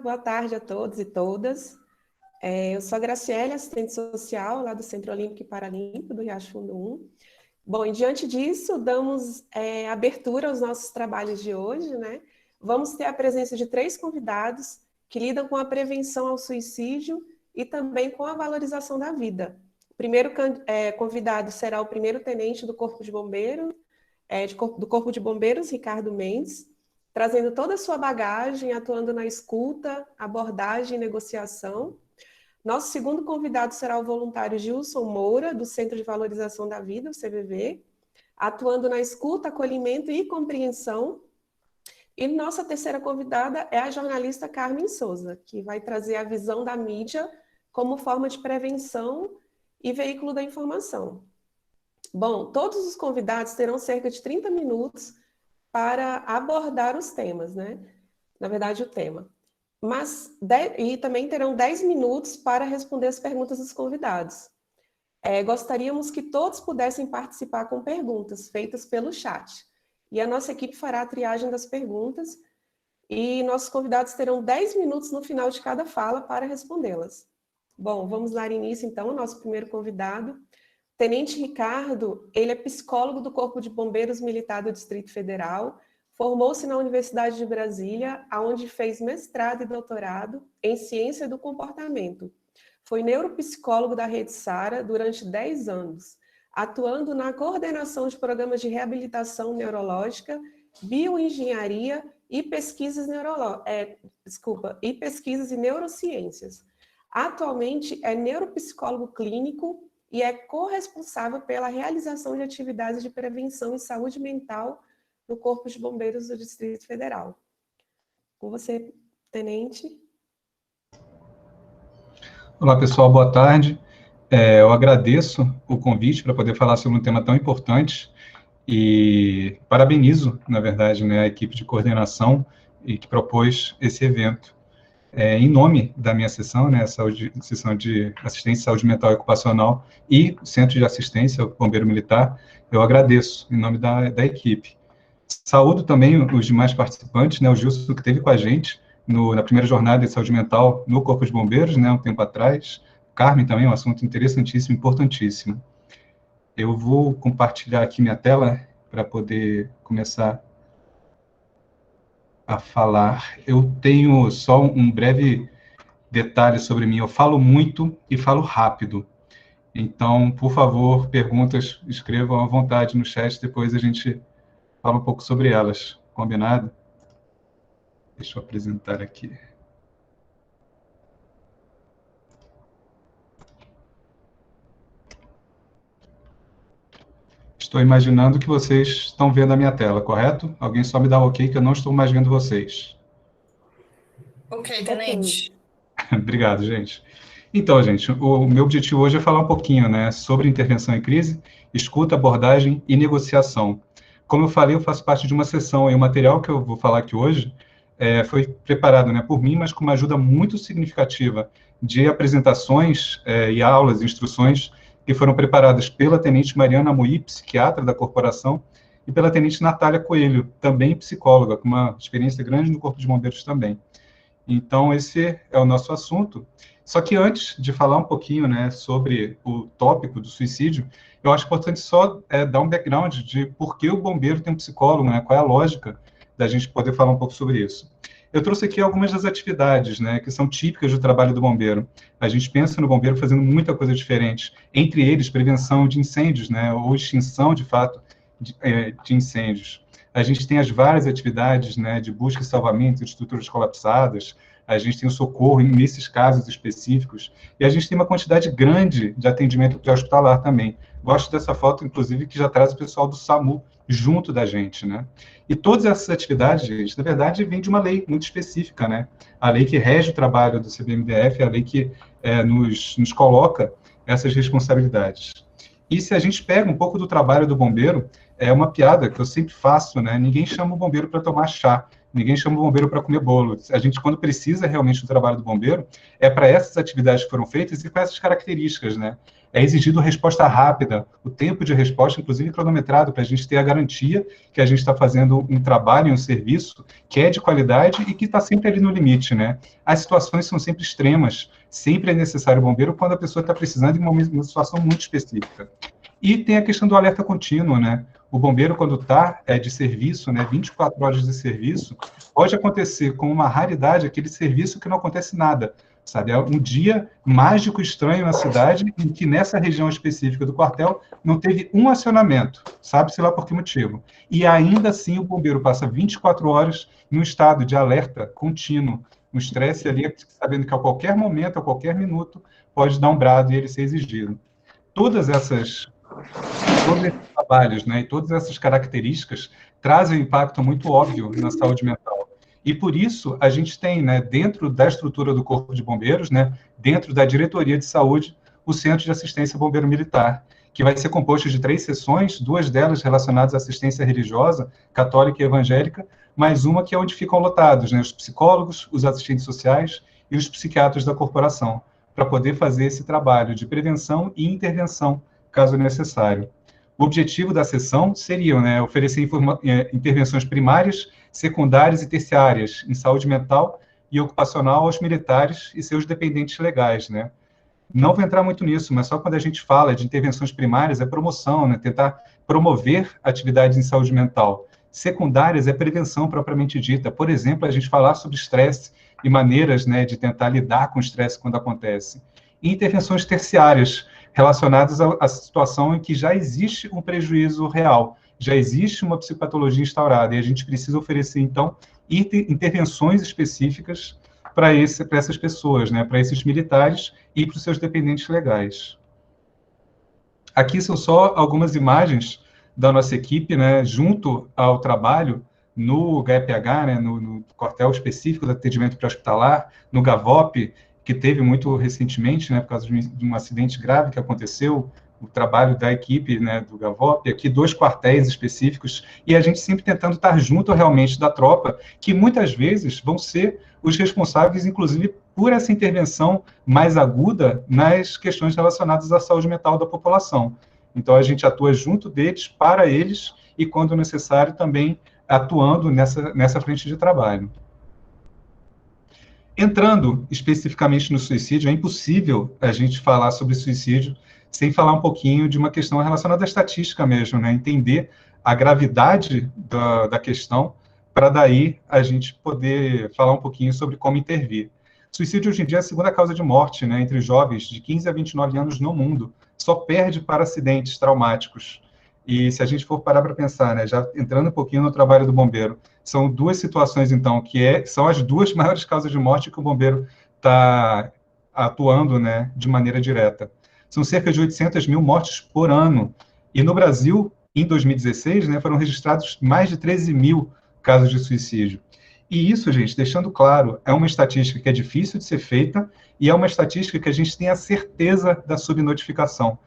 boa tarde a todos e todas. Eu sou a Graciele, assistente social lá do Centro Olímpico e Paralímpico do Riacho Fundo 1. Bom, e diante disso, damos abertura aos nossos trabalhos de hoje, né? Vamos ter a presença de 3 convidados que lidam com a prevenção ao suicídio e também com a valorização da vida. O primeiro convidado será o primeiro-tenente do Corpo de Bombeiros, do Corpo de Bombeiros, Ricardo Mendes, trazendo toda a sua bagagem, atuando na escuta, abordagem e negociação. Nosso segundo convidado será o voluntário Gilson Moura, do Centro de Valorização da Vida, o CVV, atuando na escuta, acolhimento e compreensão. E nossa terceira convidada é a jornalista Carmen Souza, que vai trazer a visão da mídia como forma de prevenção e veículo da informação. Bom, todos os convidados terão cerca de 30 minutos para abordar os temas, né? Na verdade, o tema. E também terão 10 minutos para responder as perguntas dos convidados. Gostaríamos que todos pudessem participar com perguntas feitas pelo chat. E a nossa equipe fará a triagem das perguntas e nossos convidados terão 10 minutos no final de cada fala para respondê-las. Bom, vamos dar início, então, ao nosso primeiro convidado. Tenente Ricardo, ele é psicólogo do Corpo de Bombeiros Militar do Distrito Federal, formou-se na Universidade de Brasília, onde fez mestrado e doutorado em Ciência do Comportamento. Foi neuropsicólogo da Rede Sara durante 10 anos, atuando na coordenação de programas de reabilitação neurológica, bioengenharia e pesquisas e neurociências. Atualmente é neuropsicólogo clínico e é corresponsável pela realização de atividades de prevenção em saúde mental no Corpo de Bombeiros do Distrito Federal. Com você, Tenente. Olá, pessoal, boa tarde. Eu agradeço o convite para poder falar sobre um tema tão importante e parabenizo, na verdade, né, a equipe de coordenação e que propôs esse evento. Em nome da minha seção, né, seção de assistência, saúde mental e ocupacional e Centro de Assistência ao Bombeiro Militar, eu agradeço em nome da equipe. Saúdo também os demais participantes, né, o Gilson que esteve com a gente na primeira jornada de saúde mental no Corpo de Bombeiros, né, um tempo atrás, Carmen também, um assunto interessantíssimo, importantíssimo. Eu vou compartilhar aqui minha tela para poder começar a falar. Eu tenho só um breve detalhe sobre mim. Eu falo muito e falo rápido. Então, por favor, perguntas, escrevam à vontade no chat, depois a gente fala um pouco sobre elas. Combinado? Deixa eu apresentar aqui. Estou imaginando que vocês estão vendo a minha tela, correto? Alguém só me dá ok que eu não estou mais vendo vocês. Ok, Tenente. Obrigado, gente. Então, gente, o meu objetivo hoje é falar um pouquinho, né, sobre intervenção em crise, escuta, abordagem e negociação. Como eu falei, eu faço parte de uma sessão e o material que eu vou falar aqui hoje foi preparado, né, por mim, mas com uma ajuda muito significativa de apresentações e aulas, instruções que foram preparadas pela Tenente Mariana Amoí, psiquiatra da corporação, e pela Tenente Natália Coelho, também psicóloga, com uma experiência grande no Corpo de Bombeiros também. Então, esse é o nosso assunto. Só que antes de falar um pouquinho, né, sobre o tópico do suicídio, eu acho importante só dar um background de por que o bombeiro tem um psicólogo, né, qual é a lógica da gente poder falar um pouco sobre isso. Eu trouxe aqui algumas das atividades, né, que são típicas do trabalho do bombeiro. A gente pensa no bombeiro fazendo muita coisa diferente, entre eles prevenção de incêndios, né, ou extinção, de fato, de incêndios. A gente tem as várias atividades, né, de busca e salvamento de estruturas colapsadas, a gente tem o socorro nesses casos específicos, e a gente tem uma quantidade grande de atendimento pré-hospitalar também. Gosto dessa foto, inclusive, que já traz o pessoal do SAMU junto da gente, né? E todas essas atividades, gente, na verdade, vêm de uma lei muito específica, né? A lei que rege o trabalho do CBMDF, a lei que nos coloca essas responsabilidades. E se a gente pega um pouco do trabalho do bombeiro, é uma piada que eu sempre faço, né? Ninguém chama o bombeiro para tomar chá. Ninguém chama o bombeiro para comer bolo. A gente, quando precisa realmente do trabalho do bombeiro, é para essas atividades que foram feitas e com essas características, né? É exigido resposta rápida, o tempo de resposta, inclusive cronometrado, para a gente ter a garantia que a gente está fazendo um trabalho, um serviço que é de qualidade e que está sempre ali no limite, né? As situações são sempre extremas, sempre é necessário o bombeiro quando a pessoa está precisando de uma situação muito específica. E tem a questão do alerta contínuo, né? O bombeiro, quando está de serviço, né, 24 horas de serviço, pode acontecer com uma raridade aquele serviço que não acontece nada, sabe? É um dia mágico, estranho na cidade, em que nessa região específica do quartel não teve um acionamento, sabe-se lá por que motivo. E ainda assim o bombeiro passa 24 horas num estado de alerta contínuo, um estresse ali, sabendo que a qualquer momento, a qualquer minuto, pode dar um brado e ele ser exigido. Todos esses trabalhos, né, e todas essas características trazem um impacto muito óbvio na saúde mental. E por isso a gente tem, né, dentro da estrutura do Corpo de Bombeiros, né, dentro da Diretoria de Saúde, o Centro de Assistência Bombeiro Militar, que vai ser composto de 3 sessões, 2 delas relacionadas à assistência religiosa, católica e evangélica, mais uma que é onde ficam lotados, né, os psicólogos, os assistentes sociais e os psiquiatras da corporação, para poder fazer esse trabalho de prevenção e intervenção, caso necessário. O objetivo da sessão seria, né, oferecer intervenções primárias, secundárias e terciárias em saúde mental e ocupacional aos militares e seus dependentes legais, né? Não vou entrar muito nisso, mas só quando a gente fala de intervenções primárias é promoção, né? Tentar promover atividades em saúde mental. Secundárias é prevenção propriamente dita. Por exemplo, a gente falar sobre estresse e maneiras, né, de tentar lidar com o estresse quando acontece. E intervenções terciárias, relacionadas à situação em que já existe um prejuízo real, já existe uma psicopatologia instaurada, e a gente precisa oferecer, então, intervenções específicas para essas pessoas, né, para esses militares e para os seus dependentes legais. Aqui são só algumas imagens da nossa equipe, né, junto ao trabalho no HPH, né, no quartel específico do atendimento pré-hospitalar, no GAVOP, que teve muito recentemente, né, por causa de um acidente grave que aconteceu, o trabalho da equipe, né, do GAVOP, aqui 2 quartéis específicos, e a gente sempre tentando estar junto realmente da tropa, que muitas vezes vão ser os responsáveis, inclusive, por essa intervenção mais aguda nas questões relacionadas à saúde mental da população. Então, a gente atua junto deles, para eles, e, quando necessário, também atuando nessa frente de trabalho. Entrando especificamente no suicídio, é impossível a gente falar sobre suicídio sem falar um pouquinho de uma questão relacionada à estatística mesmo, né? Entender a gravidade da questão, para daí a gente poder falar um pouquinho sobre como intervir. Suicídio hoje em dia é a segunda causa de morte, né, entre jovens de 15 a 29 anos no mundo. Só perde para acidentes traumáticos. E se a gente for parar para pensar, né, já entrando um pouquinho no trabalho do bombeiro, são 2 situações, então, são as 2 maiores causas de morte que o bombeiro está atuando, né, de maneira direta. São cerca de 800 mil mortes por ano. E no Brasil, em 2016, né, foram registrados mais de 13 mil casos de suicídio. E isso, gente, deixando claro, é uma estatística que é difícil de ser feita e é uma estatística que a gente tem a certeza da subnotificação.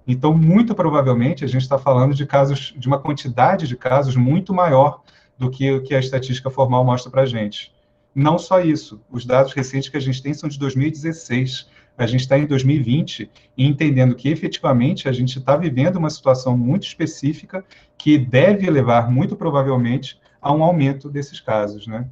Então, muito provavelmente, a gente está falando de casos, de uma quantidade de casos muito maior do que o que a estatística formal mostra para a gente. Não só isso, os dados recentes que a gente tem são de 2016, a gente está em 2020 e entendendo que, efetivamente, a gente está vivendo uma situação muito específica que deve levar, muito provavelmente, a um aumento desses casos, né?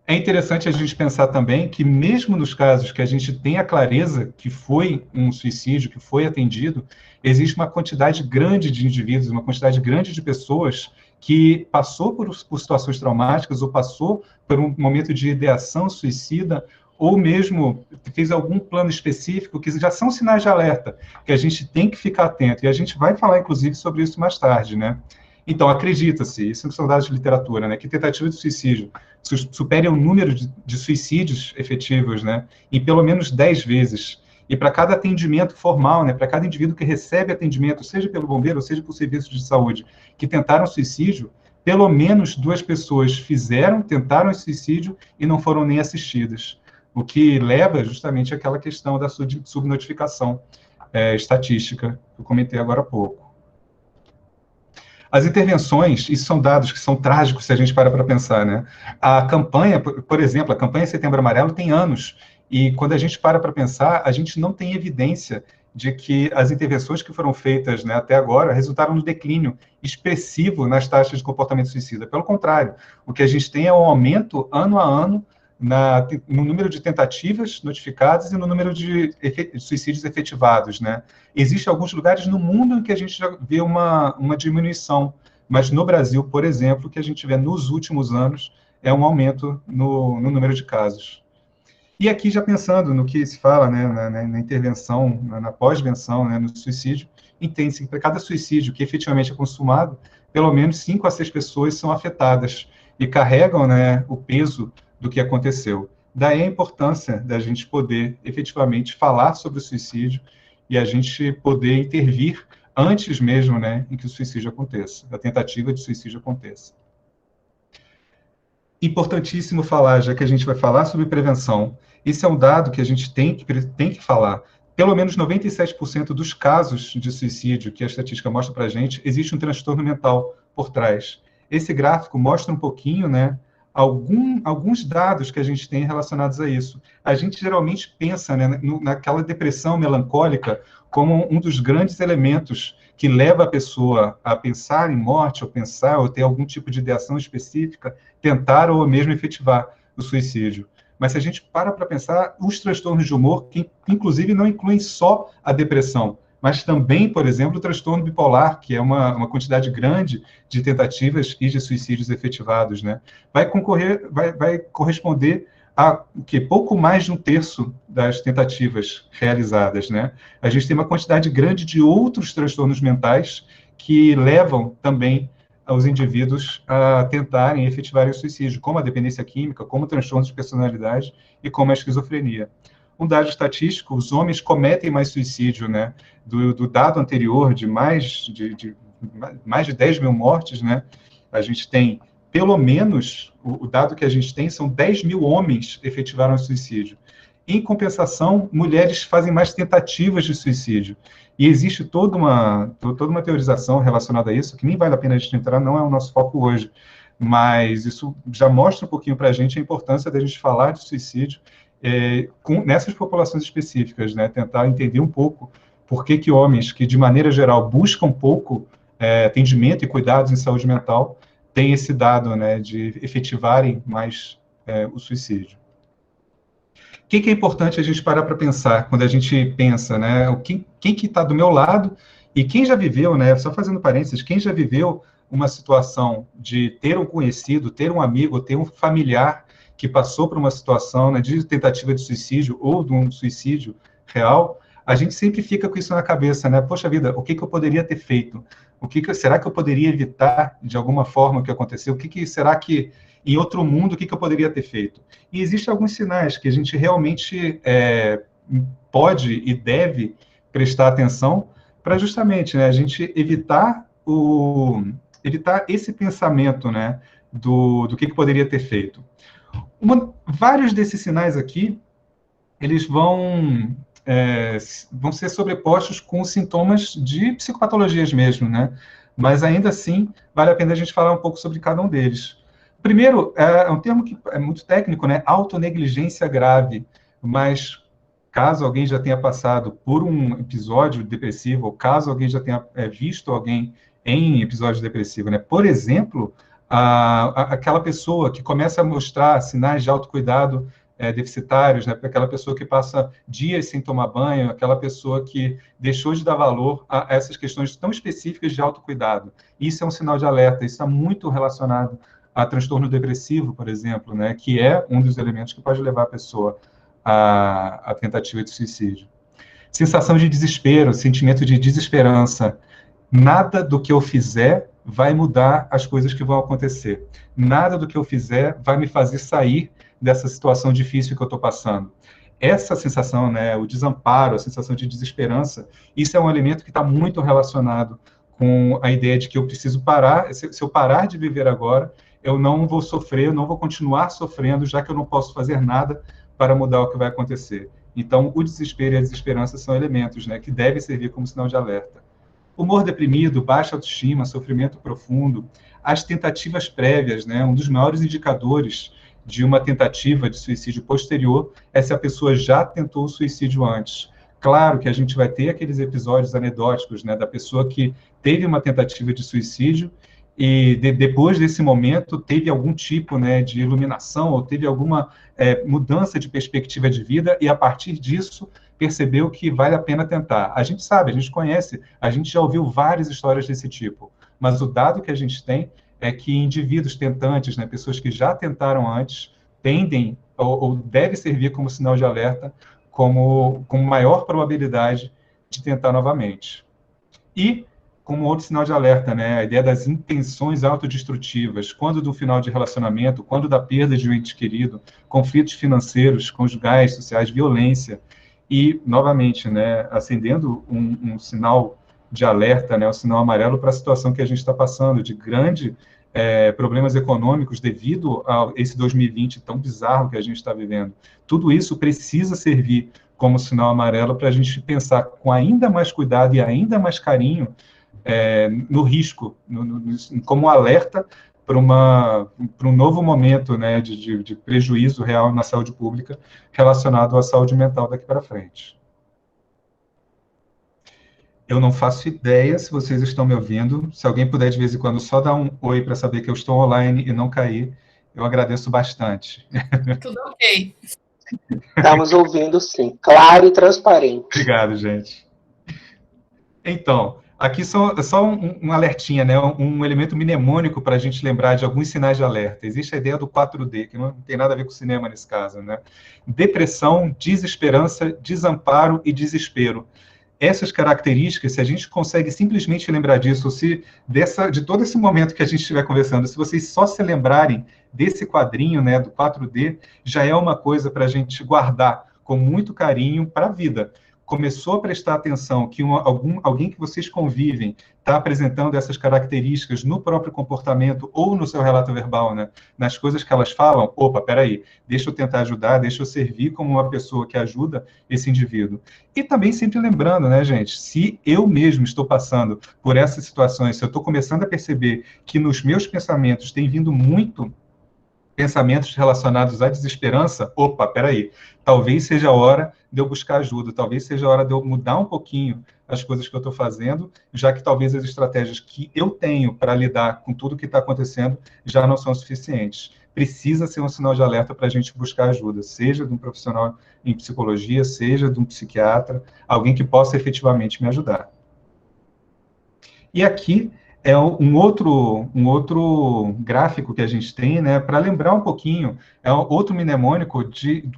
É interessante a gente pensar também que, mesmo nos casos que a gente tem a clareza que foi um suicídio, que foi atendido, existe uma quantidade grande de indivíduos, uma quantidade grande de pessoas que passou por situações traumáticas ou passou por um momento de ideação suicida ou mesmo fez algum plano específico, que já são sinais de alerta, que a gente tem que ficar atento. E a gente vai falar, inclusive, sobre isso mais tarde, né? Então, acredita-se, isso são dados de literatura, né, que tentativa de suicídio supere o número de suicídios efetivos, né, em pelo menos 10 vezes. E para cada atendimento formal, né, para cada indivíduo que recebe atendimento, seja pelo bombeiro, ou seja por serviços de saúde, que tentaram suicídio, pelo menos 2 pessoas tentaram suicídio e não foram nem assistidas. O que leva justamente àquela questão da subnotificação estatística, que eu comentei agora há pouco. As intervenções, isso são dados que são trágicos se a gente para pensar, né? A campanha, por exemplo, a campanha Setembro Amarelo tem anos, e quando a gente para pensar, a gente não tem evidência de que as intervenções que foram feitas, né, até agora resultaram no declínio expressivo nas taxas de comportamento suicida. Pelo contrário, o que a gente tem é um aumento ano a ano no número de tentativas notificadas e no número de suicídios efetivados, né? Existem alguns lugares no mundo em que a gente já vê uma diminuição, mas no Brasil, por exemplo, o que a gente vê nos últimos anos é um aumento no número de casos. E aqui, já pensando no que se fala, né, na intervenção, na pós-venção, né, no suicídio, entende-se que para cada suicídio que efetivamente é consumado, pelo menos 5 a 6 pessoas são afetadas e carregam, né, o peso do que aconteceu. Daí a importância da gente poder efetivamente falar sobre o suicídio e a gente poder intervir antes mesmo, né, em que o suicídio aconteça, a tentativa de suicídio aconteça. Importantíssimo falar, já que a gente vai falar sobre prevenção, esse é um dado que a gente tem que falar. Pelo menos 97% dos casos de suicídio que a estatística mostra para a gente, existe um transtorno mental por trás. Esse gráfico mostra um pouquinho, né, alguns dados que a gente tem relacionados a isso. A gente geralmente pensa, né, naquela depressão melancólica como um dos grandes elementos que leva a pessoa a pensar em morte, ou ter algum tipo de ideação específica, tentar ou mesmo efetivar o suicídio. Mas se a gente para pensar, os transtornos de humor, que inclusive não incluem só a depressão, mas também, por exemplo, o transtorno bipolar, que é uma quantidade grande de tentativas e de suicídios efetivados, né? Vai corresponder a pouco mais de 1/3 das tentativas realizadas, né? A gente tem uma quantidade grande de outros transtornos mentais que levam também os indivíduos a tentarem efetivarem o suicídio, como a dependência química, como transtornos de personalidade e como a esquizofrenia. Um dado estatístico, os homens cometem mais suicídio, né? Do dado anterior de mais de 10 mil mortes, né? A gente tem, pelo menos, o dado que a gente tem são 10 mil homens efetivaram suicídio. Em compensação, mulheres fazem mais tentativas de suicídio. E existe toda uma teorização relacionada a isso, que nem vale a pena a gente entrar, não é o nosso foco hoje. Mas isso já mostra um pouquinho para a gente a importância da gente falar de suicídio nessas populações específicas, né? Tentar entender um pouco por que homens que, de maneira geral, buscam pouco atendimento e cuidados em saúde mental, têm esse dado, né, de efetivarem mais o suicídio. O que é importante a gente parar para pensar quando a gente pensa, né? Quem que está do meu lado e quem já viveu, né? Só fazendo parênteses, quem já viveu uma situação de ter um conhecido, ter um amigo, ter um familiar que passou por uma situação, né, de tentativa de suicídio ou de um suicídio real, a gente sempre fica com isso na cabeça, né? Poxa vida, o que eu poderia ter feito? Será que eu poderia evitar de alguma forma o que aconteceu? Será que em outro mundo, o que eu poderia ter feito? E existem alguns sinais que a gente realmente pode e deve prestar atenção para justamente, né, a gente evitar esse pensamento, né, do que poderia ter feito. Vários desses sinais aqui, eles vão ser sobrepostos com sintomas de psicopatologias mesmo, né? Mas ainda assim, vale a pena a gente falar um pouco sobre cada um deles. Primeiro, é um termo que é muito técnico, né? Autonegligência grave. Mas caso alguém já tenha passado por um episódio depressivo, ou caso alguém já tenha visto alguém em episódio depressivo, né? Por exemplo, aquela pessoa que começa a mostrar sinais de autocuidado deficitários, né? Aquela pessoa que passa dias sem tomar banho, aquela pessoa que deixou de dar valor a essas questões tão específicas de autocuidado. Isso é um sinal de alerta, isso está muito relacionado a transtorno depressivo, por exemplo, né? Que é um dos elementos que pode levar a pessoa à tentativa de suicídio. Sensação de desespero, sentimento de desesperança. Nada do que eu fizer vai mudar as coisas que vão acontecer. Nada do que eu fizer vai me fazer sair dessa situação difícil que eu estou passando. Essa sensação, né, o desamparo, a sensação de desesperança, isso é um elemento que está muito relacionado com a ideia de que eu preciso parar, se eu parar de viver agora, eu não vou sofrer, eu não vou continuar sofrendo, já que eu não posso fazer nada para mudar o que vai acontecer. Então, o desespero e a desesperança são elementos, né, que devem servir como sinal de alerta. Humor deprimido, baixa autoestima, sofrimento profundo, as tentativas prévias, né? Um dos maiores indicadores de uma tentativa de suicídio posterior é se a pessoa já tentou o suicídio antes. Claro que a gente vai ter aqueles episódios anedóticos, né, da pessoa que teve uma tentativa de suicídio e depois desse momento teve algum tipo, né, de iluminação ou teve alguma mudança de perspectiva de vida e a partir disso percebeu que vale a pena tentar. A gente sabe, a gente conhece, a gente já ouviu várias histórias desse tipo, mas o dado que a gente tem é que indivíduos tentantes, né, pessoas que já tentaram antes, tendem ou deve servir como sinal de alerta com maior probabilidade de tentar novamente. E, como outro sinal de alerta, né, a ideia das intenções autodestrutivas, quando do final de relacionamento, quando da perda de um ente querido, conflitos financeiros, conjugais, sociais, violência, e, novamente, né, acendendo um sinal de alerta, né, o sinal amarelo para a situação que a gente está passando, de grande problemas econômicos devido a esse 2020 tão bizarro que a gente está vivendo. Tudo isso precisa servir como sinal amarelo para a gente pensar com ainda mais cuidado e ainda mais carinho no risco, como alerta para um novo momento, né, de prejuízo real na saúde pública relacionado à saúde mental daqui para frente. Eu não faço ideia se vocês estão me ouvindo. Se alguém puder, de vez em quando, só dar um oi para saber que eu estou online e não cair, eu agradeço bastante. Tudo ok. Estamos ouvindo, sim. Claro e transparente. Obrigado, gente. Então, aqui só um alertinha, né? Um elemento mnemônico para a gente lembrar de alguns sinais de alerta. Existe a ideia do 4D, que não tem nada a ver com cinema nesse caso, né? Depressão, desesperança, desamparo e desespero. Essas características, se a gente consegue simplesmente lembrar disso, de todo esse momento que a gente estiver conversando, se vocês só se lembrarem desse quadrinho, né, do 4D, já é uma coisa para a gente guardar com muito carinho para a vida. Começou a prestar atenção que alguém que vocês convivem está apresentando essas características no próprio comportamento ou no seu relato verbal, né? Nas coisas que elas falam, opa, peraí, deixa eu tentar ajudar, deixa eu servir como uma pessoa que ajuda esse indivíduo. E também sempre lembrando, né, gente, se eu mesmo estou passando por essas situações, se eu estou começando a perceber que nos meus pensamentos tem vindo muito pensamentos relacionados à desesperança, opa, peraí, talvez seja a hora de eu buscar ajuda, talvez seja a hora de eu mudar um pouquinho as coisas que eu estou fazendo, já que talvez as estratégias que eu tenho para lidar com tudo que está acontecendo já não são suficientes. Precisa ser um sinal de alerta para a gente buscar ajuda, seja de um profissional em psicologia, seja de um psiquiatra, alguém que possa efetivamente me ajudar. E aqui é um outro gráfico que a gente tem, né, para lembrar um pouquinho, é outro mnemônico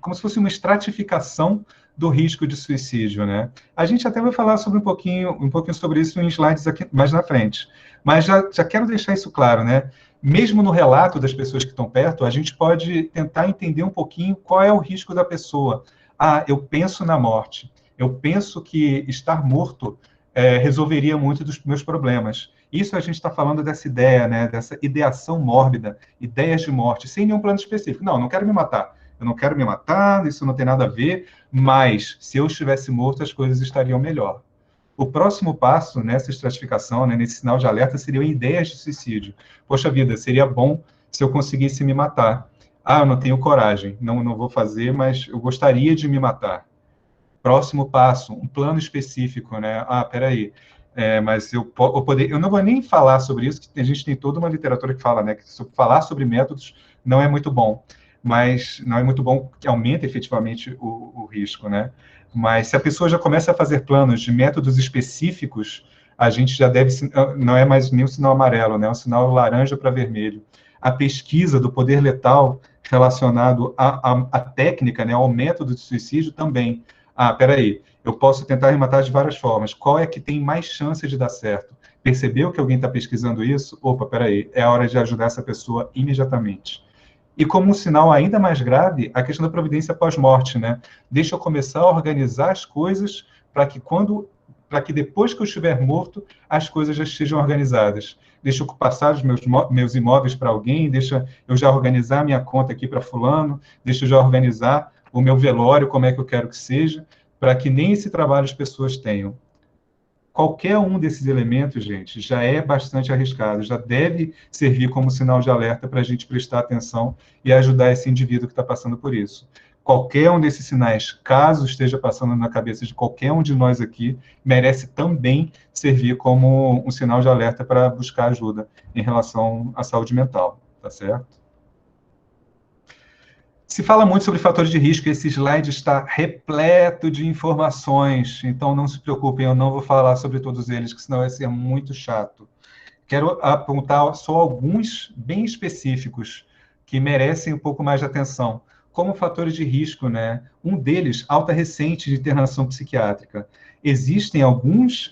como se fosse uma estratificação do risco de suicídio, né? A gente até vai falar sobre um pouquinho sobre isso em slides aqui mais na frente, mas já quero deixar isso claro, né? Mesmo no relato das pessoas que estão perto, a gente pode tentar entender um pouquinho qual é o risco da pessoa. Ah, eu penso na morte, eu penso que estar morto resolveria muito dos meus problemas. Isso a gente está falando dessa ideia, né, dessa ideação mórbida, ideias de morte, sem nenhum plano específico. Não quero me matar. Eu não quero me matar, isso não tem nada a ver, mas se eu estivesse morto, as coisas estariam melhor. O próximo passo nessa estratificação, né, nesse sinal de alerta, seriam ideias de suicídio. Poxa vida, seria bom se eu conseguisse me matar. Ah, eu não tenho coragem, não vou fazer, mas eu gostaria de me matar. Próximo passo, um plano específico, né? Ah, peraí, mas eu não vou nem falar sobre isso, que a gente tem toda uma literatura que fala, né, que falar sobre métodos não é muito bom, mas não é muito bom que aumenta efetivamente o risco, né? Mas se a pessoa já começa a fazer planos de métodos específicos, a gente já não é mais nem um sinal amarelo, né? É um sinal laranja para vermelho. A pesquisa do poder letal relacionado à técnica, né, ao método de suicídio também. Ah, peraí, eu posso tentar me matar de várias formas. Qual é que tem mais chance de dar certo? Percebeu que alguém está pesquisando isso? Opa, peraí, é a hora de ajudar essa pessoa imediatamente. E como um sinal ainda mais grave, a questão da providência pós-morte, né? Deixa eu começar a organizar as coisas para que depois que eu estiver morto, as coisas já estejam organizadas. Deixa eu passar os meus imóveis para alguém, deixa eu já organizar minha conta aqui para fulano, deixa eu já organizar o meu velório, como é que eu quero que seja, para que nem esse trabalho as pessoas tenham. qualquer um desses elementos, gente, já é bastante arriscado, já deve servir como sinal de alerta para a gente prestar atenção e ajudar esse indivíduo que está passando por isso. Qualquer um desses sinais, caso esteja passando na cabeça de qualquer um de nós aqui, merece também servir como um sinal de alerta para buscar ajuda em relação à saúde mental, tá certo? Se fala muito sobre fatores de risco, esse slide está repleto de informações, então não se preocupem, eu não vou falar sobre todos eles, que senão vai ser muito chato. Quero apontar só alguns bem específicos que merecem um pouco mais de atenção, como fatores de risco, né? Um deles, alta recente de internação psiquiátrica. Existem algumas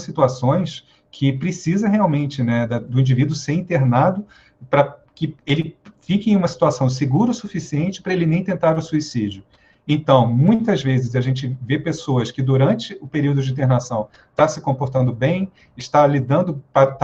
situações que precisa realmente, né, do indivíduo ser internado para que ele fique em uma situação segura o suficiente para ele nem tentar o suicídio. Então, muitas vezes a gente vê pessoas que durante o período de internação está se comportando bem, está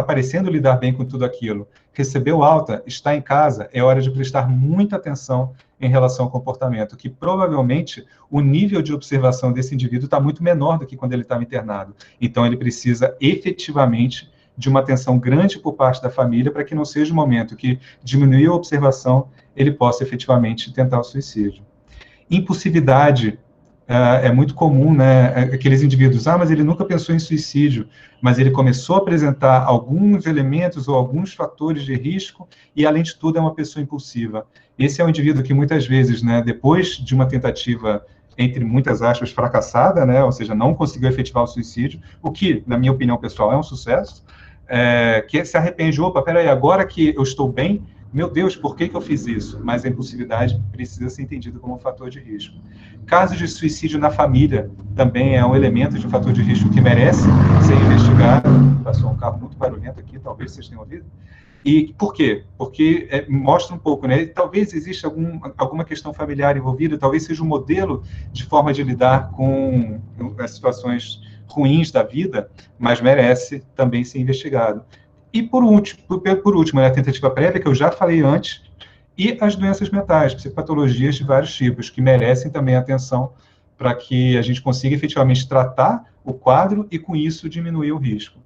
parecendo lidar bem com tudo aquilo, recebeu alta, está em casa, é hora de prestar muita atenção em relação ao comportamento, que provavelmente o nível de observação desse indivíduo está muito menor do que quando ele estava internado. Então, ele precisa efetivamente de uma atenção grande por parte da família para que não seja o momento que diminuiu a observação, ele possa efetivamente tentar o suicídio. Impulsividade é muito comum, né? Aqueles indivíduos, mas ele nunca pensou em suicídio, mas ele começou a apresentar alguns elementos ou alguns fatores de risco e, além de tudo, é uma pessoa impulsiva. Esse é um indivíduo que, muitas vezes, né, depois de uma tentativa, entre muitas aspas, fracassada, né, ou seja, não conseguiu efetivar o suicídio, o que, na minha opinião pessoal, é um sucesso, que se arrepende, opa, peraí, agora que eu estou bem, meu Deus, por que eu fiz isso? Mas a impulsividade precisa ser entendida como um fator de risco. Casos de suicídio na família também é um elemento de um fator de risco que merece ser investigado. Passou um carro muito barulhento aqui, talvez vocês tenham ouvido. E por quê? Porque mostra um pouco, né? Talvez exista alguma questão familiar envolvida, talvez seja um modelo de forma de lidar com as situações ruins da vida, mas merece também ser investigado. E, por último, a tentativa prévia, que eu já falei antes, e as doenças mentais, psicopatologias de vários tipos, que merecem também atenção para que a gente consiga efetivamente tratar o quadro e, com isso, diminuir o risco.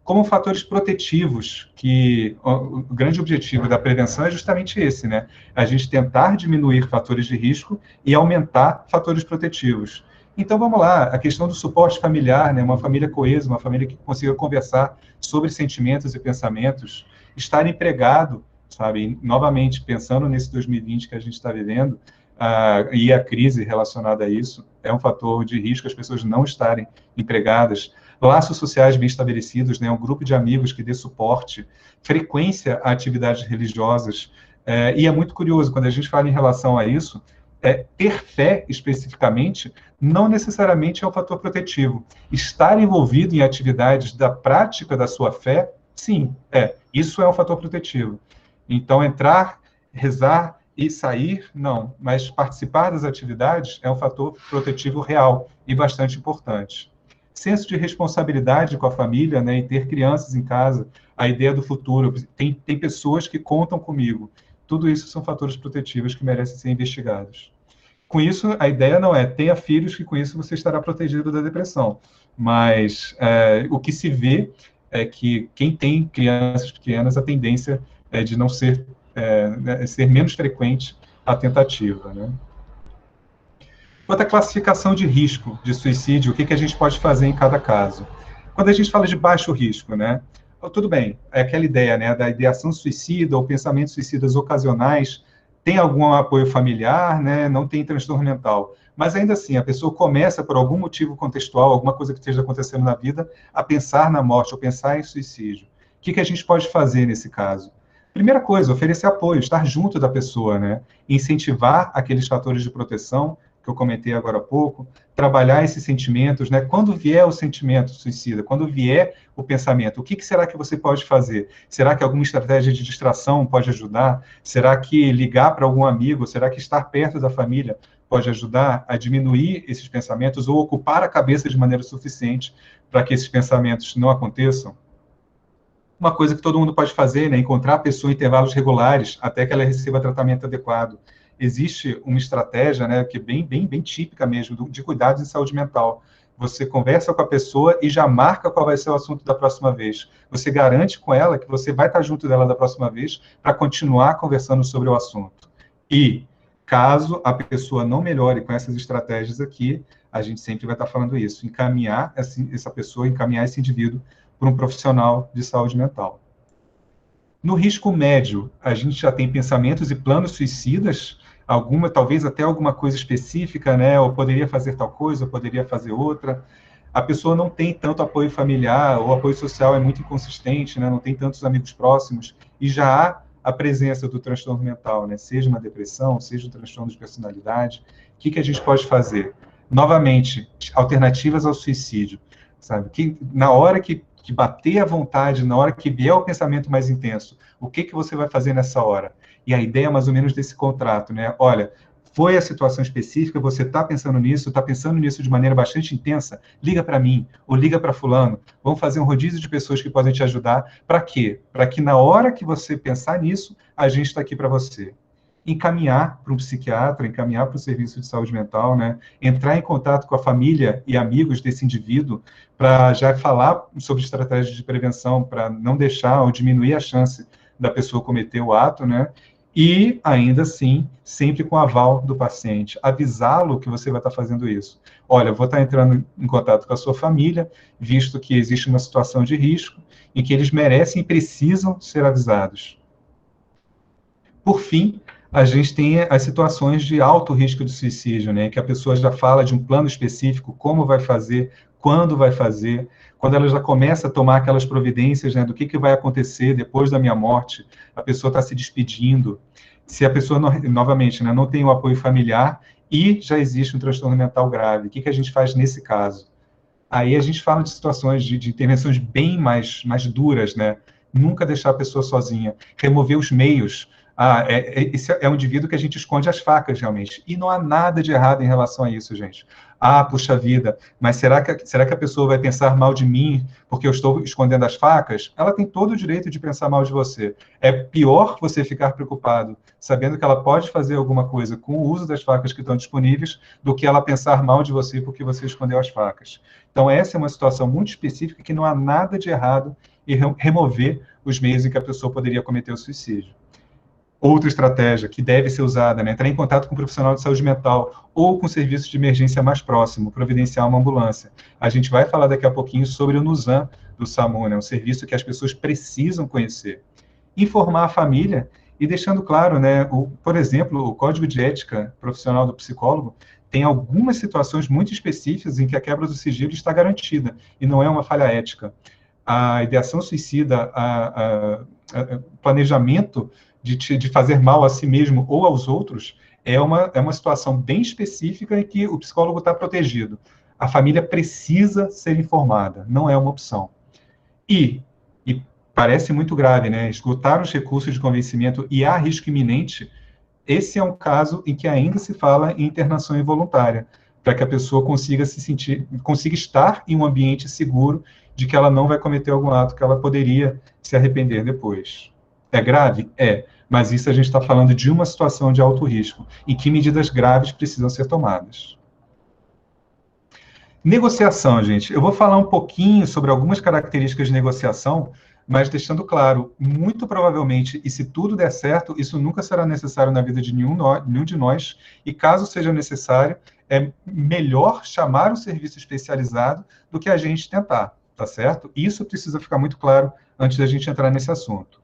Como fatores protetivos, que o grande objetivo da prevenção é justamente esse, né? A gente tentar diminuir fatores de risco e aumentar fatores protetivos. Então, vamos lá, a questão do suporte familiar, né? Uma família coesa, uma família que consiga conversar sobre sentimentos e pensamentos, estar empregado, sabe? Novamente, pensando nesse 2020 que a gente está vivendo, e a crise relacionada a isso, é um fator de risco as pessoas não estarem empregadas. Laços sociais bem estabelecidos, né? Um grupo de amigos que dê suporte, frequência a atividades religiosas, e é muito curioso, quando a gente fala em relação a isso, ter fé, especificamente, não necessariamente é um fator protetivo. Estar envolvido em atividades da prática da sua fé, sim, isso é um fator protetivo. Então, entrar, rezar e sair, não. Mas participar das atividades é um fator protetivo real e bastante importante. Senso de responsabilidade com a família, né, e ter crianças em casa, a ideia do futuro, tem pessoas que contam comigo. Tudo isso são fatores protetivos que merecem ser investigados. Com isso, a ideia não é tenha filhos, que com isso você estará protegido da depressão. Mas o que se vê é que quem tem crianças pequenas, a tendência é de não ser menos frequente a tentativa, né? Outra classificação de risco de suicídio, o que a gente pode fazer em cada caso? Quando a gente fala de baixo risco, né? Tudo bem, é aquela ideia, né, da ideação suicida ou pensamentos suicidas ocasionais, tem algum apoio familiar, né, não tem transtorno mental. Mas ainda assim, a pessoa começa, por algum motivo contextual, alguma coisa que esteja acontecendo na vida, a pensar na morte ou pensar em suicídio. O que a gente pode fazer nesse caso? Primeira coisa, oferecer apoio, estar junto da pessoa, né? Incentivar aqueles fatores de proteção que eu comentei agora há pouco, trabalhar esses sentimentos, né? Quando vier o sentimento suicida, quando vier o pensamento, o que será que você pode fazer? Será que alguma estratégia de distração pode ajudar? Será que ligar para algum amigo? Será que estar perto da família pode ajudar a diminuir esses pensamentos ou ocupar a cabeça de maneira suficiente para que esses pensamentos não aconteçam? Uma coisa que todo mundo pode fazer, né, encontrar a pessoa em intervalos regulares até que ela receba tratamento adequado. Existe uma estratégia, né, que é bem típica mesmo, de cuidados em saúde mental. Você conversa com a pessoa e já marca qual vai ser o assunto da próxima vez. Você garante com ela que você vai estar junto dela da próxima vez para continuar conversando sobre o assunto. E, caso a pessoa não melhore com essas estratégias aqui, a gente sempre vai estar falando isso, encaminhar essa pessoa, encaminhar esse indivíduo para um profissional de saúde mental. No risco médio, a gente já tem pensamentos e planos suicidas, talvez até alguma coisa específica, né? Ou poderia fazer tal coisa, ou poderia fazer outra. A pessoa não tem tanto apoio familiar, ou apoio social é muito inconsistente, né? Não tem tantos amigos próximos, e já há a presença do transtorno mental, né? Seja uma depressão, seja um transtorno de personalidade. O que a gente pode fazer? Novamente, alternativas ao suicídio, sabe? Que na hora que bater a vontade, na hora que vier o pensamento mais intenso, o que você vai fazer nessa hora? E a ideia, mais ou menos, desse contrato, né? Olha, foi a situação específica, você está pensando nisso de maneira bastante intensa, liga para mim, ou liga para fulano, vamos fazer um rodízio de pessoas que podem te ajudar. Para quê? Para que na hora que você pensar nisso, a gente está aqui para você. Encaminhar para um psiquiatra, encaminhar para o serviço de saúde mental, né? Entrar em contato com a família e amigos desse indivíduo para já falar sobre estratégias de prevenção, para não deixar ou diminuir a chance da pessoa cometer o ato, né? E, ainda assim, sempre com o aval do paciente, avisá-lo que você vai estar fazendo isso. Olha, eu vou estar entrando em contato com a sua família, visto que existe uma situação de risco em que eles merecem e precisam ser avisados. Por fim, a gente tem as situações de alto risco de suicídio, né, que a pessoa já fala de um plano específico, como vai fazer, quando vai fazer, quando ela já começa a tomar aquelas providências, né, do que vai acontecer depois da minha morte, a pessoa está se despedindo. Se a pessoa, novamente, né, não tem o apoio familiar e já existe um transtorno mental grave, o que a gente faz nesse caso? Aí a gente fala de situações de intervenções bem mais duras, né? Nunca deixar a pessoa sozinha, remover os meios. Esse é um indivíduo que a gente esconde as facas, realmente. E não há nada de errado em relação a isso, gente. Puxa vida, mas será que a pessoa vai pensar mal de mim porque eu estou escondendo as facas? Ela tem todo o direito de pensar mal de você. É pior você ficar preocupado, sabendo que ela pode fazer alguma coisa com o uso das facas que estão disponíveis, do que ela pensar mal de você porque você escondeu as facas. Então, essa é uma situação muito específica que não há nada de errado em remover os meios em que a pessoa poderia cometer o suicídio. Outra estratégia que deve ser usada, né, entrar em contato com um profissional de saúde mental ou com o serviço de emergência mais próximo, providenciar uma ambulância. A gente vai falar daqui a pouquinho sobre o NUSAM do SAMU, né, um serviço que as pessoas precisam conhecer. Informar a família e deixando claro, né, por exemplo, o Código de Ética Profissional do Psicólogo tem algumas situações muito específicas em que a quebra do sigilo está garantida e não é uma falha ética. A ideação suicida, planejamento de fazer mal a si mesmo ou aos outros, é uma situação bem específica em que o psicólogo está protegido. A família precisa ser informada, não é uma opção. E parece muito grave, né? Esgotar os recursos de convencimento e há risco iminente, esse é um caso em que ainda se fala em internação involuntária, para que a pessoa consiga estar em um ambiente seguro de que ela não vai cometer algum ato que ela poderia se arrepender depois. É grave? É. Mas isso a gente está falando de uma situação de alto risco, e que medidas graves precisam ser tomadas. Negociação, gente. Eu vou falar um pouquinho sobre algumas características de negociação, mas deixando claro, muito provavelmente, e se tudo der certo, isso nunca será necessário na vida de nenhum de nós, e caso seja necessário, é melhor chamar um serviço especializado do que a gente tentar, tá certo? Isso precisa ficar muito claro antes da gente entrar nesse assunto.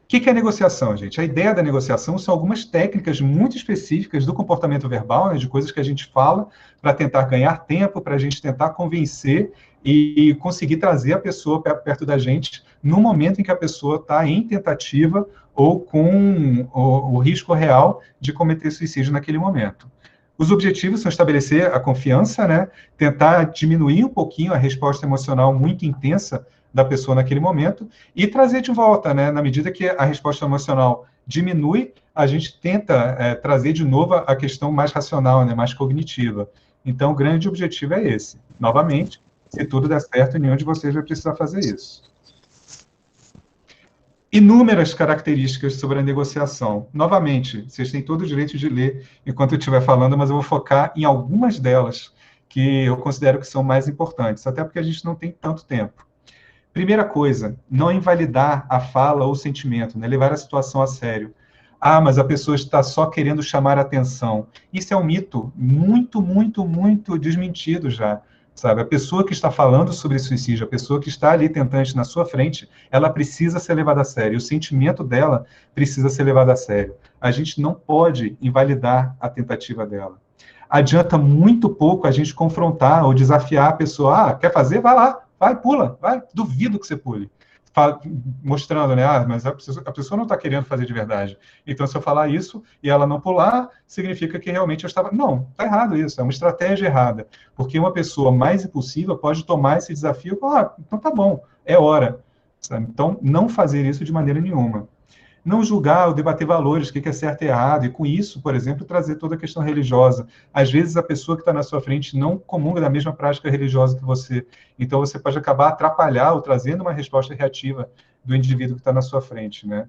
O que é negociação, gente? A ideia da negociação são algumas técnicas muito específicas do comportamento verbal, né, de coisas que a gente fala para tentar ganhar tempo, para a gente tentar convencer e conseguir trazer a pessoa perto da gente no momento em que a pessoa está em tentativa ou com o risco real de cometer suicídio naquele momento. Os objetivos são estabelecer a confiança, né, tentar diminuir um pouquinho a resposta emocional muito intensa da pessoa naquele momento e trazer de volta, né? Na medida que a resposta emocional diminui, a gente tenta trazer de novo a questão mais racional, né? Mais cognitiva. Então, o grande objetivo é esse. Novamente, se tudo der certo, nenhum de vocês vai precisar fazer isso. Inúmeras características sobre a negociação. Novamente, vocês têm todo o direito de ler enquanto eu estiver falando, mas eu vou focar em algumas delas que eu considero que são mais importantes, até porque a gente não tem tanto tempo. Primeira coisa, não invalidar a fala ou o sentimento, né? Levar a situação a sério. Ah, mas a pessoa está só querendo chamar a atenção. Isso é um mito muito, muito, muito desmentido já, sabe? A pessoa que está falando sobre suicídio, a pessoa que está ali tentante na sua frente, ela precisa ser levada a sério. O sentimento dela precisa ser levado a sério. A gente não pode invalidar a tentativa dela. Adianta muito pouco a gente confrontar ou desafiar a pessoa. Ah, quer fazer? Vai lá, vai, pula, vai. Duvido que você pule. Mostrando, né? Ah, mas a pessoa não está querendo fazer de verdade. Então, se eu falar isso e ela não pular, significa que realmente eu estava... Não, está errado isso, é uma estratégia errada. Porque uma pessoa mais impulsiva pode tomar esse desafio e falar, ah, então tá bom, é hora. Sabe? Então, não fazer isso de maneira nenhuma. Não julgar ou debater valores, o que é certo e errado, e com isso, por exemplo, trazer toda a questão religiosa. Às vezes, a pessoa que está na sua frente não comunga da mesma prática religiosa que você, então você pode acabar atrapalhar ou trazendo uma resposta reativa do indivíduo que está na sua frente, né?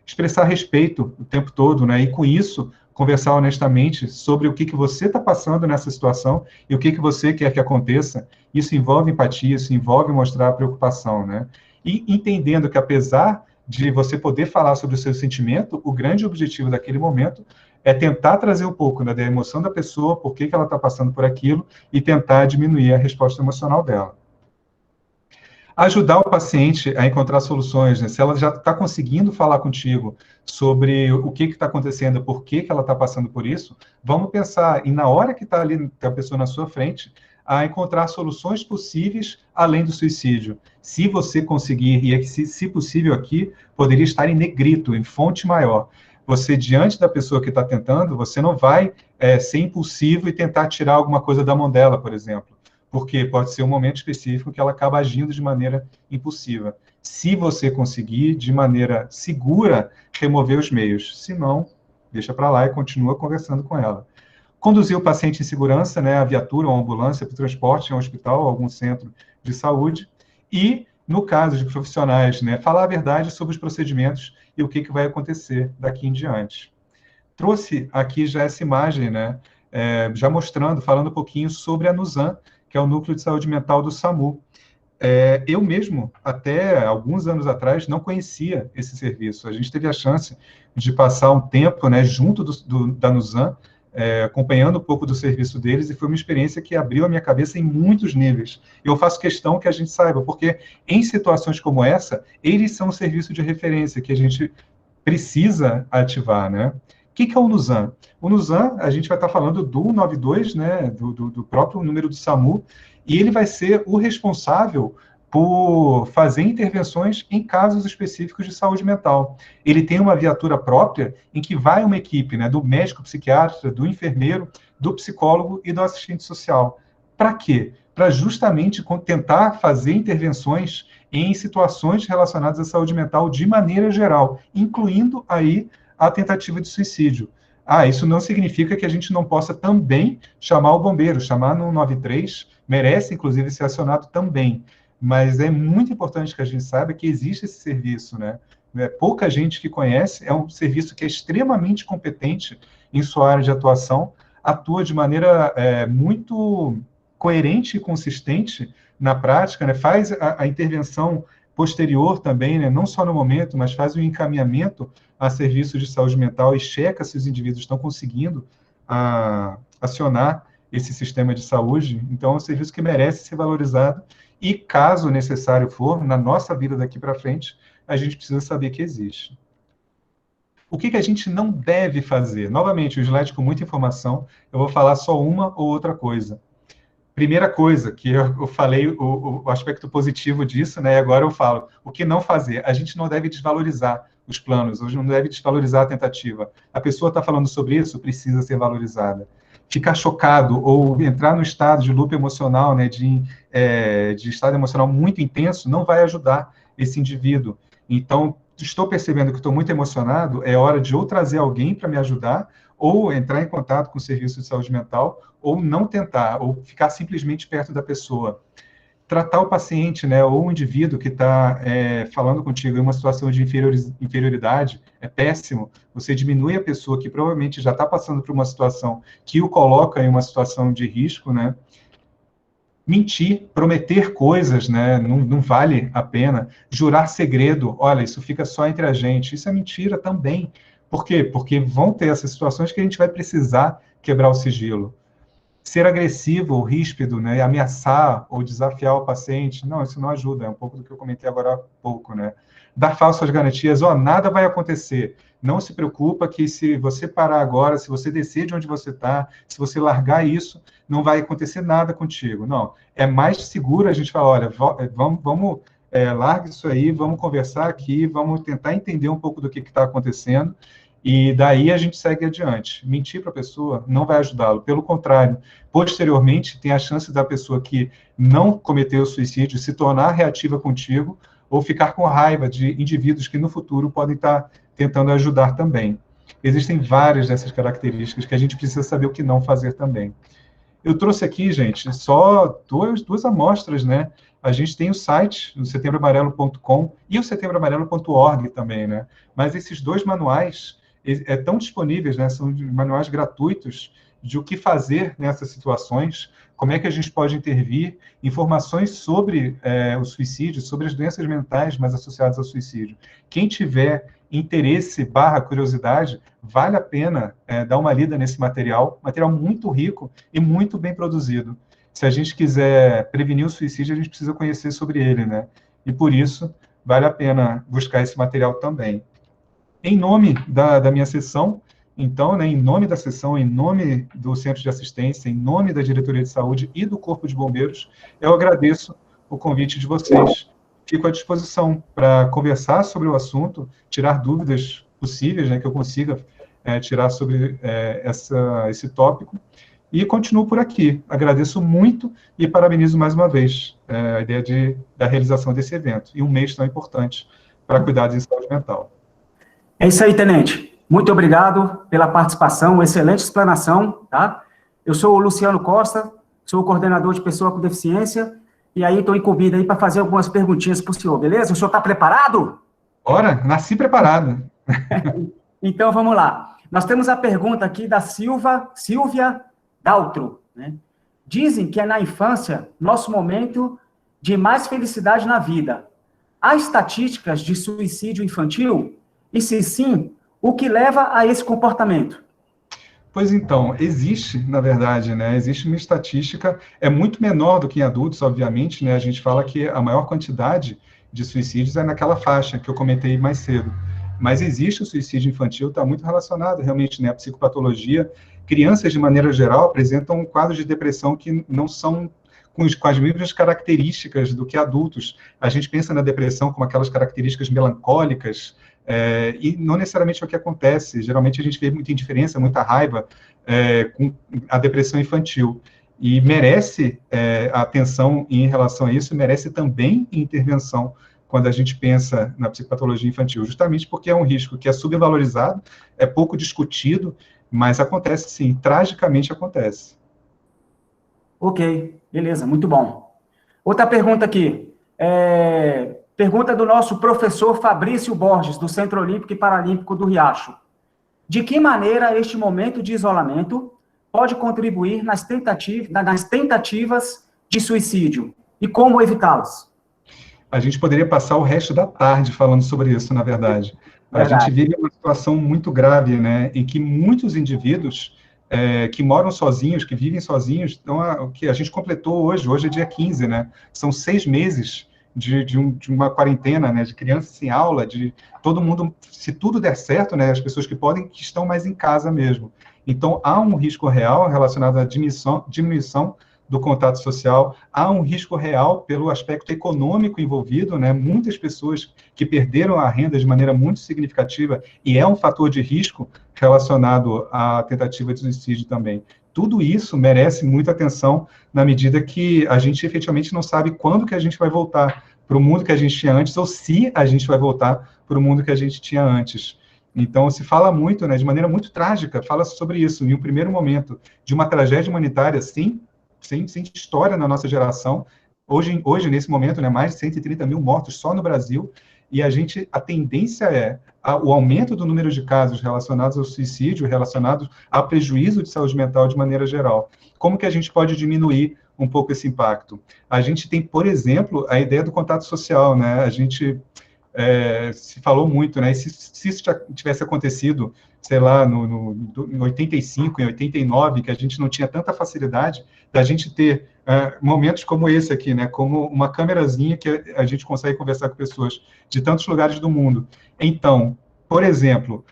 Expressar respeito o tempo todo, né? E com isso, conversar honestamente sobre o que você está passando nessa situação e o que você quer que aconteça. Isso envolve empatia, isso envolve mostrar preocupação, né? E entendendo que, apesar de você poder falar sobre o seu sentimento, o grande objetivo daquele momento é tentar trazer um pouco, né, da emoção da pessoa, por que ela está passando por aquilo, e tentar diminuir a resposta emocional dela. Ajudar o paciente a encontrar soluções, né? Se ela já está conseguindo falar contigo sobre o que está acontecendo, por que ela está passando por isso, vamos pensar, e na hora que está ali a pessoa na sua frente, a encontrar soluções possíveis além do suicídio. Se você conseguir, e se possível aqui, poderia estar em negrito, em fonte maior. Você, diante da pessoa que está tentando, você não vai ser impulsivo e tentar tirar alguma coisa da mão dela, por exemplo, porque pode ser um momento específico que ela acaba agindo de maneira impulsiva. Se você conseguir, de maneira segura, remover os meios. Se não, deixa para lá e continua conversando com ela. Conduzir o paciente em segurança, né, a viatura ou a ambulância para o transporte em um hospital ou algum centro de saúde. E, no caso de profissionais, né, falar a verdade sobre os procedimentos e o que vai acontecer daqui em diante. Trouxe aqui já essa imagem, né, já mostrando, falando um pouquinho sobre a NUSAM, que é o Núcleo de Saúde Mental do SAMU. Eu mesmo, até alguns anos atrás, não conhecia esse serviço. A gente teve a chance de passar um tempo, né, junto da NUSAM, acompanhando um pouco do serviço deles, e foi uma experiência que abriu a minha cabeça em muitos níveis. Eu faço questão que a gente saiba, porque em situações como essa, eles são um serviço de referência que a gente precisa ativar, né? O que é o NUSAM? O NUSAM, a gente vai estar falando do 192, né, do próprio número do SAMU, e ele vai ser o responsável por fazer intervenções em casos específicos de saúde mental. Ele tem uma viatura própria em que vai uma equipe, né, do médico psiquiatra, do enfermeiro, do psicólogo e do assistente social. Para quê? Para justamente tentar fazer intervenções em situações relacionadas à saúde mental de maneira geral, incluindo aí a tentativa de suicídio. Isso não significa que a gente não possa também chamar o bombeiro, chamar no 193, merece inclusive ser acionado também. Mas é muito importante que a gente saiba que existe esse serviço, né? Pouca gente que conhece, é um serviço que é extremamente competente em sua área de atuação, atua de maneira muito coerente e consistente na prática, né? Faz a intervenção posterior também, né? Não só no momento, mas faz o encaminhamento a serviços de saúde mental e checa se os indivíduos estão conseguindo acionar esse sistema de saúde. Então, é um serviço que merece ser valorizado e, caso necessário for, na nossa vida daqui para frente, a gente precisa saber que existe. O que a gente não deve fazer? Novamente, o slide com muita informação, eu vou falar só uma ou outra coisa. Primeira coisa, que eu falei o aspecto positivo disso, né? E agora eu falo, o que não fazer? A gente não deve desvalorizar os planos, hoje não deve desvalorizar a tentativa. A pessoa está falando sobre isso, precisa ser valorizada. Ficar chocado ou entrar no estado de loop emocional, né, de estado emocional muito intenso, não vai ajudar esse indivíduo. Então, estou percebendo que estou muito emocionado, é hora de ou trazer alguém para me ajudar, ou entrar em contato com o serviço de saúde mental, ou não tentar, ou ficar simplesmente perto da pessoa. Tratar o paciente, né, ou o indivíduo que está falando contigo em uma situação de inferioridade é péssimo. Você diminui a pessoa que provavelmente já está passando por uma situação que o coloca em uma situação de risco, né? mentir, prometer coisas, né? Não vale a pena. Jurar segredo, olha, isso fica só entre a gente. Isso é mentira também. Por quê? Porque vão ter essas situações que a gente vai precisar quebrar o sigilo. Ser agressivo ou ríspido, né? Ameaçar ou desafiar o paciente, não, isso não ajuda. É um pouco do que eu comentei agora há pouco, né? Dar falsas garantias, nada vai acontecer. Não se preocupa que se você parar agora, se você descer de onde você está, se você largar isso, não vai acontecer nada contigo. Não, é mais seguro a gente falar, olha, vamos larga isso aí, vamos conversar aqui, vamos tentar entender um pouco do que está acontecendo, e daí a gente segue adiante. Mentir para a pessoa não vai ajudá-lo, pelo contrário, posteriormente tem a chance da pessoa que não cometeu o suicídio se tornar reativa contigo, ou ficar com raiva de indivíduos que no futuro podem estar tentando ajudar também. Existem várias dessas características que a gente precisa saber o que não fazer também. Eu trouxe aqui, gente, só duas amostras, né? A gente tem o site, o setembroamarelo.com e o setembroamarelo.org também, né? Mas esses dois manuais estão disponíveis, né? São manuais gratuitos de o que fazer nessas situações, como é que a gente pode intervir, informações sobre o suicídio, sobre as doenças mentais mais associadas ao suicídio. Quem tiver interesse / curiosidade, vale a pena dar uma lida nesse material muito rico e muito bem produzido. Se a gente quiser prevenir o suicídio, a gente precisa conhecer sobre ele, né? E por isso, vale a pena buscar esse material também. Em nome da minha sessão, então, né, em nome da sessão, em nome do Centro de Assistência, em nome da Diretoria de Saúde e do Corpo de Bombeiros, eu agradeço o convite de vocês. Fico à disposição para conversar sobre o assunto, tirar dúvidas possíveis, né, que eu consiga tirar sobre esse tópico, e continuo por aqui. Agradeço muito e parabenizo mais uma vez a ideia da realização desse evento, e um mês tão importante para cuidados em saúde mental. É isso aí, tenente. Muito obrigado pela participação, excelente explanação, tá? Eu sou o Luciano Costa, sou o coordenador de pessoa com deficiência, e aí estou incumbido aí para fazer algumas perguntinhas para o senhor, beleza? O senhor está preparado? Ora, nasci preparado. Então, vamos lá. Nós temos a pergunta aqui da Silvia Daltro, né? Dizem que é na infância nosso momento de mais felicidade na vida. Há estatísticas de suicídio infantil? E se sim, o que leva a esse comportamento? Pois então, existe, na verdade, né? Existe uma estatística, é muito menor do que em adultos, obviamente, né? A gente fala que a maior quantidade de suicídios é naquela faixa que eu comentei mais cedo. Mas existe o suicídio infantil, está muito relacionado realmente, né, à psicopatologia. Crianças, de maneira geral, apresentam quadros de depressão que não são com as mesmas características do que adultos. A gente pensa na depressão como aquelas características melancólicas, e não necessariamente é o que acontece. Geralmente a gente vê muita indiferença, muita raiva com a depressão infantil. E merece atenção em relação a isso, merece também intervenção quando a gente pensa na psicopatologia infantil, justamente porque é um risco que é subvalorizado, é pouco discutido, mas acontece sim, tragicamente acontece. Ok, beleza, muito bom. Outra pergunta aqui. Pergunta do nosso professor Fabrício Borges, do Centro Olímpico e Paralímpico do Riacho. De que maneira este momento de isolamento pode contribuir nas tentativas de suicídio? E como evitá-las? A gente poderia passar o resto da tarde falando sobre isso, na verdade. A gente vive uma situação muito grave, né, em que muitos indivíduos que moram sozinhos, que vivem sozinhos, então, o que a gente completou hoje é dia 15, né, são 6 meses de uma quarentena, né, de crianças sem aula, de todo mundo, se tudo der certo, né, as pessoas que podem, que estão mais em casa mesmo. Então, há um risco real relacionado à diminuição do contato social, há um risco real pelo aspecto econômico envolvido, né? Muitas pessoas que perderam a renda de maneira muito significativa, e é um fator de risco relacionado à tentativa de suicídio também. Tudo isso merece muita atenção na medida que a gente efetivamente não sabe quando que a gente vai voltar para o mundo que a gente tinha antes, ou se a gente vai voltar para o mundo que a gente tinha antes. Então, se fala muito, né, de maneira muito trágica, fala sobre isso, em um primeiro momento, de uma tragédia humanitária, sim, sem história na nossa geração. Hoje, nesse momento, né, mais de 130 mil mortos só no Brasil, e a tendência é o aumento do número de casos relacionados ao suicídio, relacionados ao prejuízo de saúde mental de maneira geral. Como que a gente pode diminuir um pouco esse impacto. A gente tem, por exemplo, a ideia do contato social, né? A gente se falou muito, né? E se isso já tivesse acontecido, sei lá, em 85, em 89, que a gente não tinha tanta facilidade da gente ter momentos como esse aqui, né? Como uma câmerazinha que a gente consegue conversar com pessoas de tantos lugares do mundo. Então, por exemplo,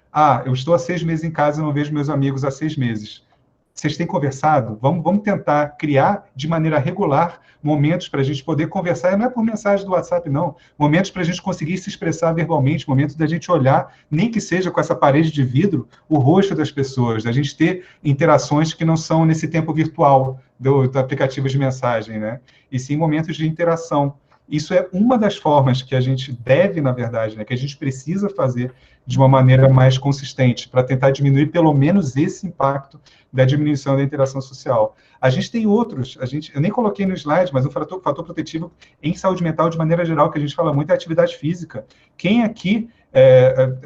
eu estou há 6 meses em casa e não vejo meus amigos há 6 meses. Vocês têm conversado? Vamos tentar criar de maneira regular momentos para a gente poder conversar, e não é por mensagem do WhatsApp, não. Momentos para a gente conseguir se expressar verbalmente, momentos da gente olhar, nem que seja com essa parede de vidro, o rosto das pessoas, da gente ter interações que não são nesse tempo virtual do aplicativo de mensagem, né? E sim momentos de interação. Isso é uma das formas que a gente deve, na verdade, né, que a gente precisa fazer de uma maneira mais consistente, para tentar diminuir pelo menos esse impacto da diminuição da interação social. A gente tem outros, eu nem coloquei no slide, mas o fator protetivo em saúde mental, de maneira geral, que a gente fala muito, é atividade física. Quem aqui,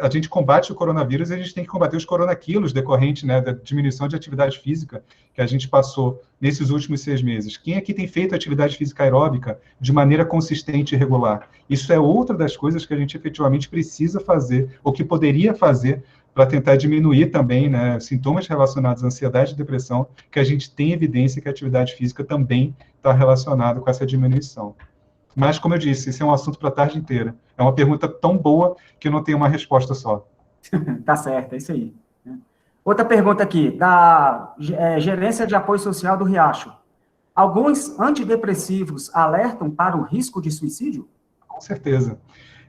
a gente combate o coronavírus, a gente tem que combater os coronaquilos decorrentes, né, da diminuição de atividade física que a gente passou nesses últimos 6 meses. Quem aqui tem feito atividade física aeróbica de maneira consistente e regular? Isso é outra das coisas que a gente efetivamente precisa fazer, ou que poderia fazer, para tentar diminuir também, né, sintomas relacionados à ansiedade e depressão, que a gente tem evidência que a atividade física também está relacionada com essa diminuição. Mas, como eu disse, esse é um assunto para a tarde inteira. É uma pergunta tão boa que eu não tenho uma resposta só. Tá certo, é isso aí. Outra pergunta aqui, da Gerência de Apoio Social do Riacho. Alguns antidepressivos alertam para o risco de suicídio? Com certeza.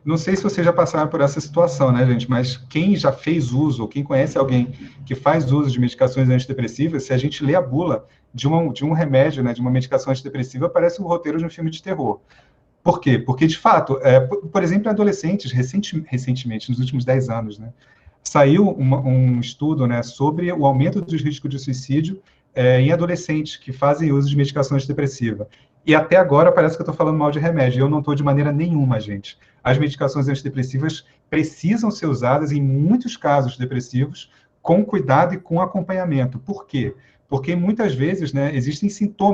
Não sei se vocês já passaram por essa situação, né, gente? Mas quem já fez uso, ou quem conhece alguém que faz uso de medicações antidepressivas, se a gente lê a bula de um remédio, né, de uma medicação antidepressiva, parece um roteiro de um filme de terror. Por quê? Porque, de fato, por exemplo, em adolescentes, recentemente, nos últimos 10 anos, né, saiu um estudo, né, sobre o aumento dos riscos de suicídio em adolescentes que fazem uso de medicação antidepressiva. E até agora parece que eu estou falando mal de remédio, e eu não estou de maneira nenhuma, gente. As medicações antidepressivas precisam ser usadas em muitos casos depressivos com cuidado e com acompanhamento. Por quê? Porque muitas vezes, né, existem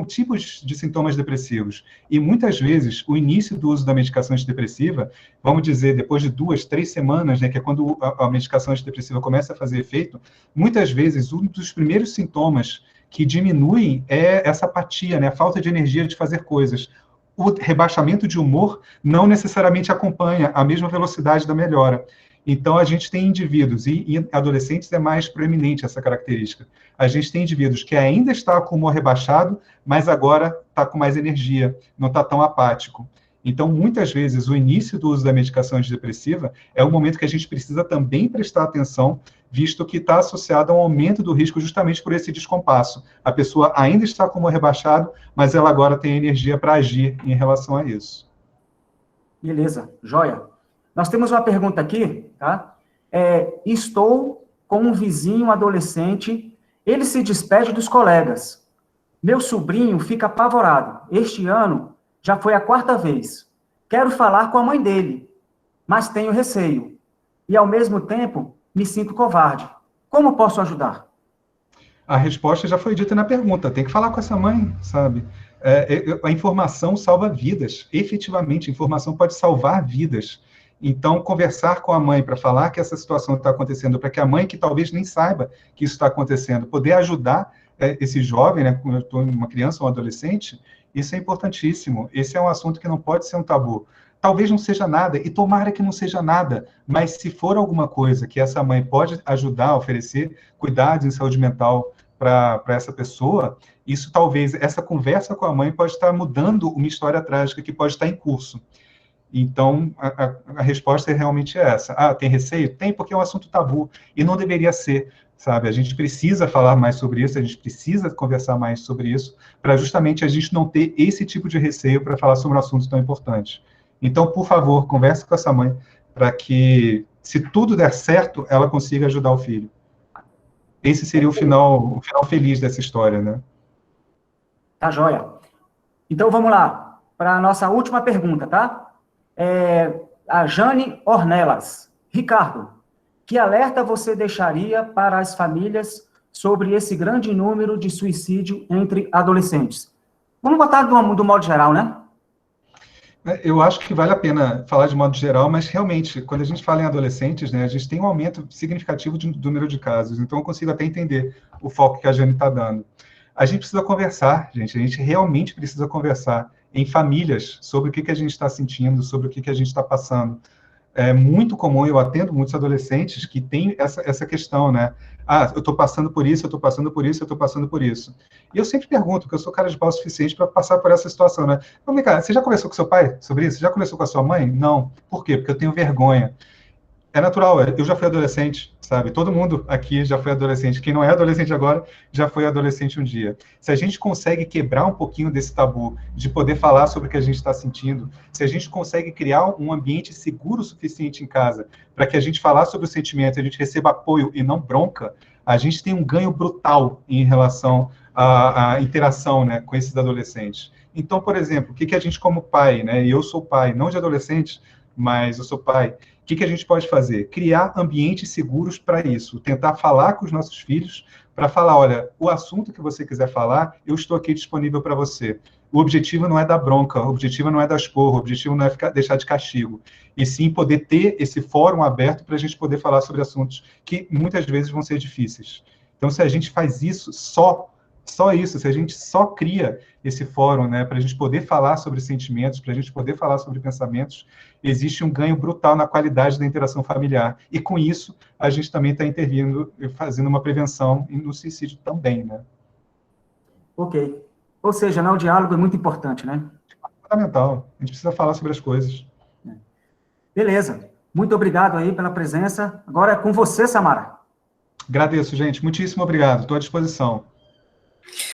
tipos de sintomas depressivos, e muitas vezes o início do uso da medicação antidepressiva, vamos dizer, depois de 2, 3 semanas, né, que é quando a medicação antidepressiva começa a fazer efeito, muitas vezes um dos primeiros sintomas que diminuem é essa apatia, né, a falta de energia de fazer coisas. O rebaixamento de humor não necessariamente acompanha a mesma velocidade da melhora. Então, a gente tem indivíduos, e em adolescentes é mais proeminente essa característica. A gente tem indivíduos que ainda está com o humor rebaixado, mas agora está com mais energia, não está tão apático. Então, muitas vezes, o início do uso da medicação antidepressiva é um momento que a gente precisa também prestar atenção, visto que está associado a um aumento do risco justamente por esse descompasso. A pessoa ainda está com o humor rebaixado, mas ela agora tem energia para agir em relação a isso. Beleza, joia. Nós temos uma pergunta aqui, tá? Estou com um vizinho adolescente, ele se despede dos colegas. Meu sobrinho fica apavorado. Este ano já foi a 4ª vez. Quero falar com a mãe dele, mas tenho receio. E, ao mesmo tempo, me sinto covarde. Como posso ajudar? A resposta já foi dita na pergunta. Tem que falar com essa mãe, sabe? A informação salva vidas. Efetivamente, a informação pode salvar vidas. Então, conversar com a mãe para falar que essa situação está acontecendo, para que a mãe, que talvez nem saiba que isso está acontecendo, poder ajudar esse jovem, né, uma criança ou um adolescente, isso é importantíssimo. Esse é um assunto que não pode ser um tabu. Talvez não seja nada, e tomara que não seja nada, mas se for alguma coisa que essa mãe pode ajudar a oferecer cuidados em saúde mental para essa pessoa, isso talvez, essa conversa com a mãe pode estar mudando uma história trágica que pode estar em curso. Então, a resposta é realmente essa. Tem receio? Tem, porque é um assunto tabu, e não deveria ser, sabe? A gente precisa falar mais sobre isso, a gente precisa conversar mais sobre isso, para justamente a gente não ter esse tipo de receio para falar sobre um assunto tão importante. Então, por favor, converse com essa mãe, para que, se tudo der certo, ela consiga ajudar o filho. Esse seria o final feliz dessa história, né? Tá joia. Então, vamos lá, para a nossa última pergunta, tá? A Jane Ornelas. Ricardo, que alerta você deixaria para as famílias sobre esse grande número de suicídio entre adolescentes? Vamos botar do modo geral, né? Eu acho que vale a pena falar de modo geral, mas realmente, quando a gente fala em adolescentes, né, a gente tem um aumento significativo do número de casos, então eu consigo até entender o foco que a Jane está dando. A gente precisa conversar, gente, a gente realmente precisa conversar em famílias sobre o que a gente está sentindo, sobre o que a gente está passando. É muito comum, eu atendo muitos adolescentes que têm essa questão, né? Ah, eu estou passando por isso, eu estou passando por isso, eu estou passando por isso. E eu sempre pergunto, porque eu sou cara de pau o suficiente para passar por essa situação, né? Vamos cá, você já conversou com seu pai sobre isso? Já conversou com a sua mãe? Não. Por quê? Porque eu tenho vergonha. É natural, eu já fui adolescente, sabe? Todo mundo aqui já foi adolescente. Quem não é adolescente agora, já foi adolescente um dia. Se a gente consegue quebrar um pouquinho desse tabu, de poder falar sobre o que a gente está sentindo, se a gente consegue criar um ambiente seguro o suficiente em casa, para que a gente falar sobre o sentimento, a gente receba apoio e não bronca, a gente tem um ganho brutal em relação à interação, né, com esses adolescentes. Então, por exemplo, o que a gente como pai, né, e eu sou pai, não de adolescentes, mas eu sou pai, o que a gente pode fazer? Criar ambientes seguros para isso, tentar falar com os nossos filhos, para falar, olha, o assunto que você quiser falar, eu estou aqui disponível para você. O objetivo não é dar bronca, o objetivo não é dar esporro, o objetivo não é deixar de castigo, e sim poder ter esse fórum aberto para a gente poder falar sobre assuntos que muitas vezes vão ser difíceis. Então, se a gente faz isso, só isso, se a gente só cria esse fórum, né, para a gente poder falar sobre sentimentos, para a gente poder falar sobre pensamentos, existe um ganho brutal na qualidade da interação familiar. E com isso, a gente também está intervindo, fazendo uma prevenção no suicídio também, né? Ok. Ou seja, né, o diálogo é muito importante, né? É fundamental. A gente precisa falar sobre as coisas. Beleza. Muito obrigado aí pela presença. Agora é com você, Samara. Agradeço, gente. Muitíssimo obrigado. Estou à disposição.